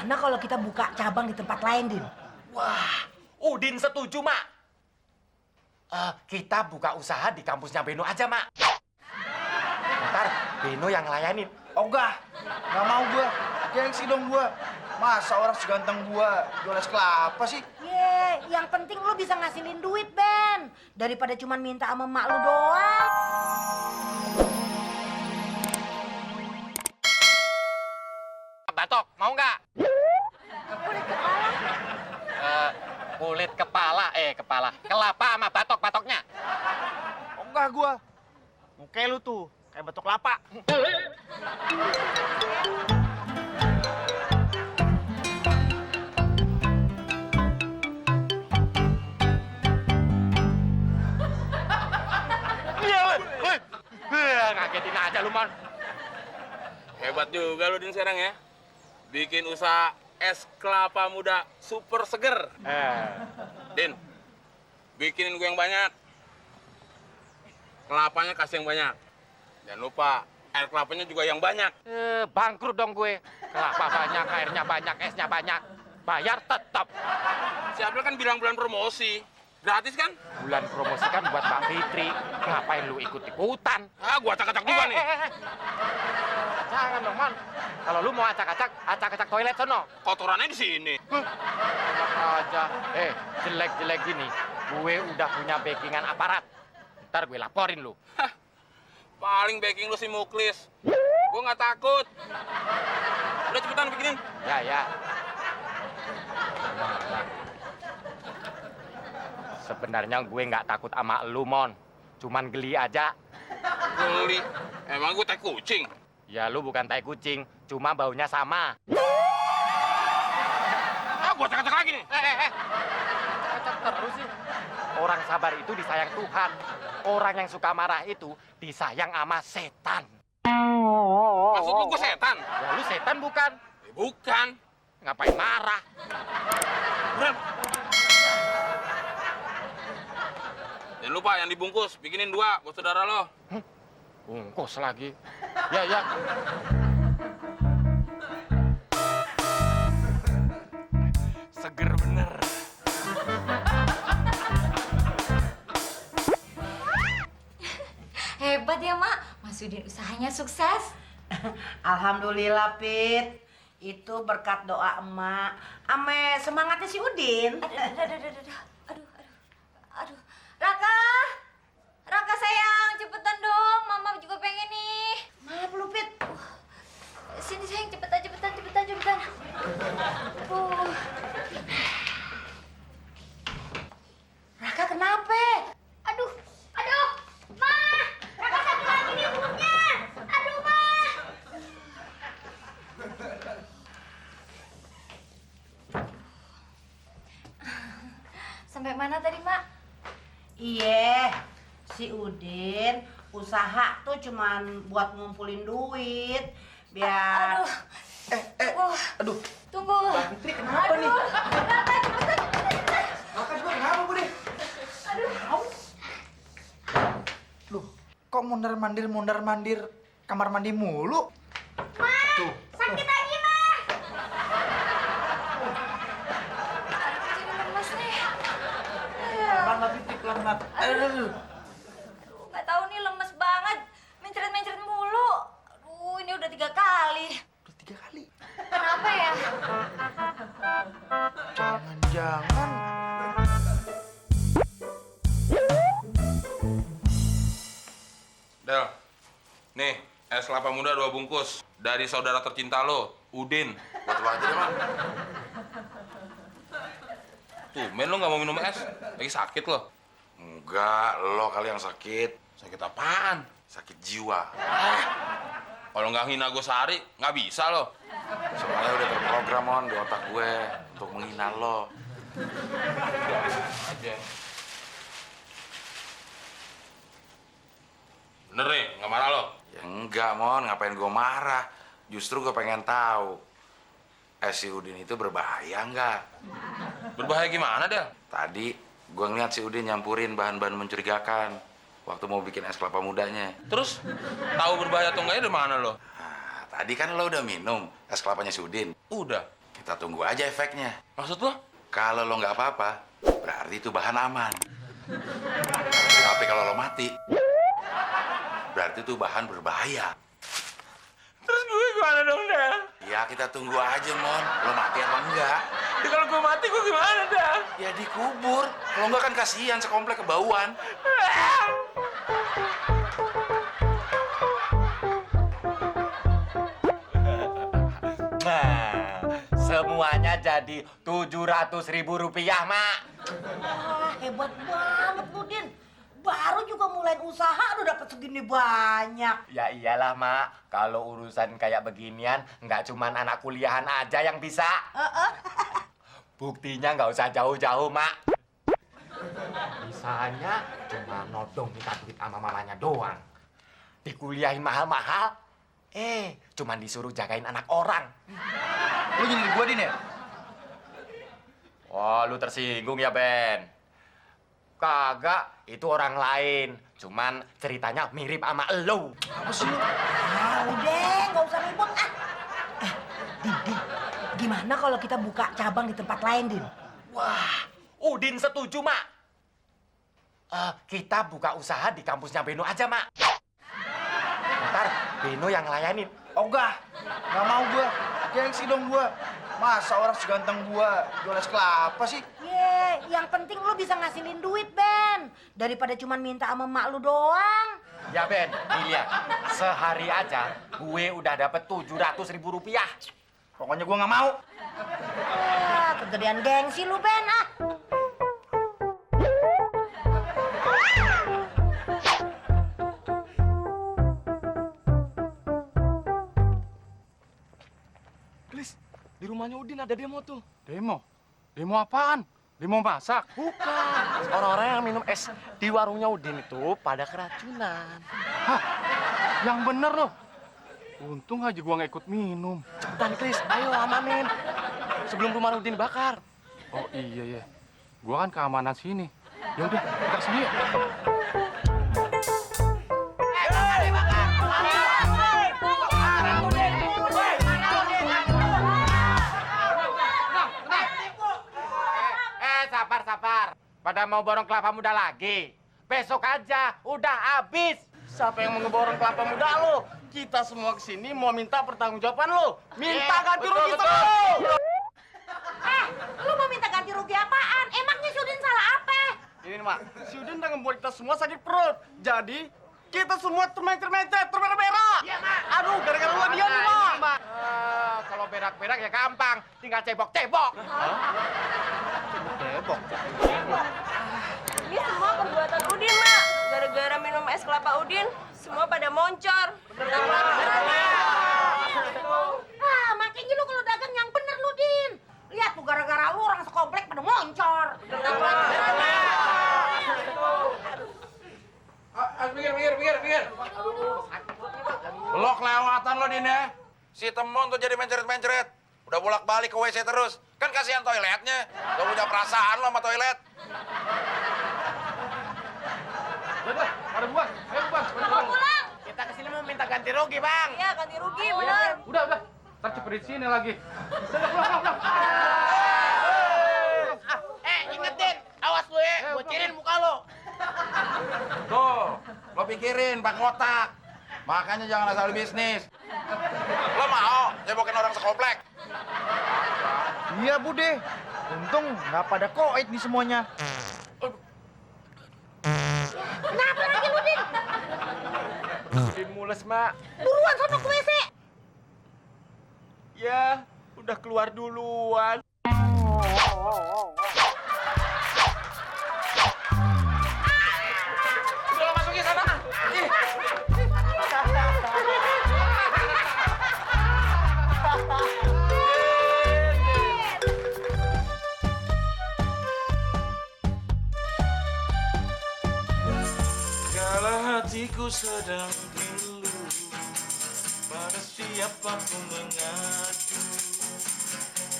Gimana kalau kita buka cabang di tempat lain, Din? Wah, Udin setuju, Mak. Kita buka usaha di kampusnya Beno aja, Mak. Ntar Beno yang ngelayanin. Ogah, nggak mau gua. Gengsi dong gua. Masa orang seganteng gua jual es kelapa sih? Yang penting lu bisa ngasilin duit, Ben. Daripada cuman minta sama emak lu doang. Batok, mau nggak? Kulit kepala. Kulit kepala. Kelapa sama batok-batoknya. Ogah gua. Muka lu tuh kayak batok kelapa. Ngagetin aja lu, Mon. Hebat juga lu Din sekarang ya. Bikin usaha es kelapa muda super seger. Din, bikinin gue yang banyak. Kelapanya kasih yang banyak. Jangan lupa, air kelapanya juga yang banyak. Bangkrut dong gue. Kelapa banyak, airnya banyak, esnya banyak. Bayar tetap. Si Abel kan bilang bulan promosi. Gratis kan? Bulan promosi kan buat Mbak Fitri. Ngapain lu ikut-ikutan? Ah, gua acak-acak juga nih. Jangan dong, Mon. Kalau lu mau acak-acak toilet sono. Kotorannya di sini. Enak aja. Jelek-jelek gini. Gue udah punya backingan aparat. Ntar gue laporin lu. Hah, paling backing lu si Muklis. Gua nggak takut. Udah cepetan bikinin. Ya. Sebenarnya gue nggak takut sama lu, Mon. Cuman geli aja. Geli. Emang gue tai kucing? Ya lu bukan tai kucing, cuma baunya sama. Ah, gua acak-acak lagi nih. Acak terus sih. Orang sabar itu disayang Tuhan. Orang yang suka marah itu disayang sama setan. Maksud lu gua setan? Ya lu setan bukan? Bukan. Ngapain marah? Bram. Jangan lupa yang dibungkus, bikinin 2 buat saudara lo. Bungkus lagi. Ya. Seger bener. Hebat ya, Mak. Mas Udin usahanya sukses. Alhamdulillah, Pit. Itu berkat doa emak. Ame semangatnya si Udin. Aduh. Raka sayang, cepetan dong. Mama juga pengen nih. Maaf lu, Pit. Sini sayang, cepetan. Raka kenapa? Aduh. Ma, Raka sakit lagi nih perutnya. Aduh, Ma. Sampai mana tadi, Mak? Iya, si Udin usaha tuh cuman buat ngumpulin duit biar. Aduh. Tunggu. Mbak Fitri kenapa nih? Raka, cepetan. Raka juga kenapa, Bu deh? Loh, kok mondar-mandir kamar mandi mulu? Tuh. Sakit lagi, Ma. Jadi lemes nih. Pelan, Mbak Fitri, pelan, Mbak. Aduh. Nggak tahu nih, lemes banget. Mencret-mencret mulu. Aduh, ini udah 3 kali. Udah 3 kali. Kenapa ya? Jangan-jangan. Del, nih es kelapa muda 2 bungkus dari saudara tercinta lo, Udin. Buat lo aja deh, Man. Tumben lo nggak mau minum es? Lagi sakit lo? Enggak, lo kali yang sakit. Sakit apaan? Sakit jiwa. Kalau nggak hina gue sehari, nggak bisa lo. Soalnya udah terprogram, Mon, di otak gue untuk menghina lo. Aja. Bener nih, nggak marah lo? Ya enggak, Mon. Ngapain gue marah? Justru gue pengen tahu. Si Udin itu berbahaya nggak? Berbahaya gimana, Del? Tadi gue ngeliat si Udin nyampurin bahan-bahan mencurigakan waktu mau bikin es kelapa mudanya. Terus, tahu berbahaya atau enggaknya dari mana lo? Nah, tadi kan lo udah minum es kelapanya si Udin. Udah. Kita tunggu aja efeknya. Maksud lo? Kalau lo nggak apa-apa, berarti itu bahan aman. Tapi kalau lo mati, berarti itu bahan berbahaya. Terus gue gimana dong, Del? Ya kita tunggu aja, Mon. Lo mati apa enggak? Ya, kalau gue mati, gue gimana, Del? Ya dikubur. Kalau enggak kan kasihan sekomplek kebauan. Nah, semuanya jadi 700.000 rupiah, Mak. Wah, hebat banget lu, Din. Baru juga mulai usaha udah dapet segini banyak. Ya iyalah, Mak. Kalau urusan kayak beginian, nggak cuman anak kuliahan aja yang bisa. Buktinya nggak usah jauh-jauh, Mak. Misalnya cuma nodong minta duit sama mamanya doang. Dikuliahin mahal-mahal, cuman disuruh jagain anak orang. Lu nyindir gua, Din, ya? Wah, lu tersinggung ya, Ben? Kagak, itu orang lain. Cuman ceritanya mirip sama elu. Apa sih lu? Ah, udah, nggak usah ribut. Din, gimana kalau kita buka cabang di tempat lain, Din? Wah, Udin setuju, Mak. Kita buka usaha di kampusnya Beno aja, Mak. Ntar Beno yang layanin. Ogah, nggak mau gua. Gengsi dong gua. Masa orang seganteng gua jual es kelapa sih? Yang penting lu bisa ngasilin duit, Ben. Daripada cuman minta sama mak lu doang. Ya, Ben, nih lihat. Sehari aja gue udah dapet 700.000 rupiah. Pokoknya gua nggak mau. Kegedean gengsi lu, Ben, Klis, di rumahnya Udin ada demo tuh. Demo? Demo apaan? Demo masak? Bukan. Orang-orang yang minum es di warungnya Udin itu pada keracunan. Hah? Yang bener loh. Untung aja gua nggak ikut minum. Cepetan, Klis. Ayo amanin. Sebelum rumah Udin bakar. Oh iya ya. Gua kan keamanan sini. Ya udah, kita sini yuk. Sabar. Pada mau borong kelapa muda lagi. Besok aja, udah habis. Siapa yang mau ngeborong kelapa muda lo? Kita semua kesini mau minta pertanggungjawaban lo. Minta ganti rugi sama lo. Lu mau minta ganti rugi apaan? Emangnya si Udin salah apa? Ini nih, Mak. Si Udin udah ngebuat kita semua sakit perut. Jadi, kita semua termencet-mencet, terberak-berak. Iya, Mak. Aduh, gara-gara lo dia nih, Mak. Kalau berak-berak ya gampang. Tinggal cebok-cebok. Cebok. Ini semua perbuatan Udin, Mak. Gara-gara minum es kelapa Udin, semua pada moncor. Makanya lu kalau dagang yang bener lu, Din. Lihat tuh gara-gara lu orang sekomplek pada moncor. Pikir. Lo kelewatan lo, Din, ya. Si Temon tuh jadi mencret-mencret. Udah bolak-balik ke WC terus. Kan kasihan toiletnya. Gak punya perasaan lo sama toilet. Udah, pada buang. Ayo buang. Pulang. Kita kesini mau minta ganti rugi, Bang. Iya, ganti rugi, bener. Udah. Ntar cepet di sini lagi. Udah, pulang. Ingetin. Awas lu ya. Gua cirin muka lo. Tuh, lo pikirin Pak Kotak. Makanya jangan asal bisnis. Lo mau nyebokin orang sekomplek? Iya, Bude. Untung nggak pada koit nih semuanya. Kenapa lagi lu, Din? Udin mules, Mak. Buruan sono ke WC. Ya, udah keluar duluan. Udah lo masukin sana. Ih. Kala hatiku sedang pilu, pada siapapun mengadu.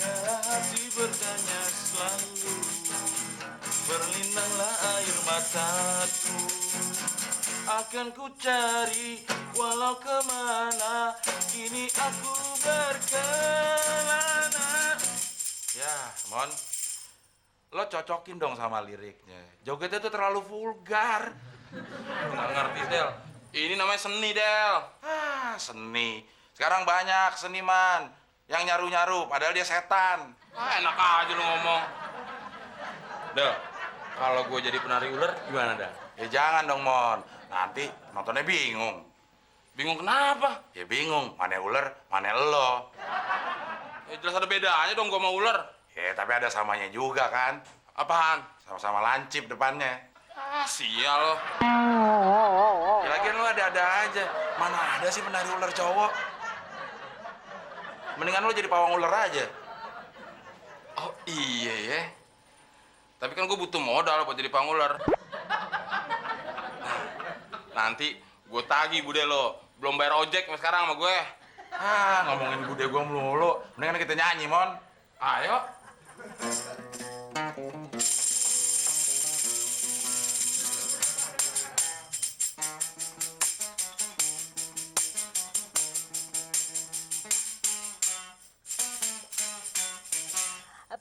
Kala hati bertanya selalu, berlinanglah air mataku. Akan ku cari walau kemana, kini aku berkelana. Ya, Mon. Lo cocokin dong sama liriknya. Jogetnya tuh terlalu vulgar. Nggak ngerti, Del. Ini namanya seni, Del. Ah, seni. Sekarang banyak seniman yang nyaru-nyaru, padahal dia setan. Ah, enak aja lu ngomong. Del, kalau gue jadi penari ular, gimana, Del? Ya jangan dong, Mon. Nanti nontonnya bingung. Bingung kenapa? Ya bingung, mana ular, mana lo. Ya jelas ada bedanya dong gue sama ular. Ya, tapi ada samanya juga kan. Apaan? Sama-sama lancip depannya. Ah, sial lo. Ya, lagian lo ada-ada aja. Mana ada sih penari ular cowok? Mendingan lo jadi pawang ular aja. Oh iya ya. Tapi kan gue butuh modal buat jadi pangular. Nanti gue tagih bude lo. Belum bayar ojek sampai sekarang sama gue. Ah, ngomongin bude gua melulu. Mendingan kita nyanyi, Mon. Ayo.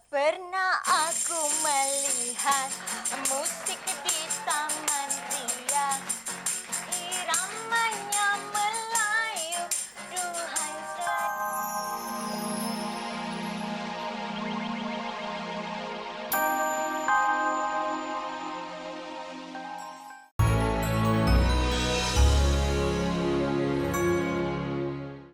Pernah aku melihat musik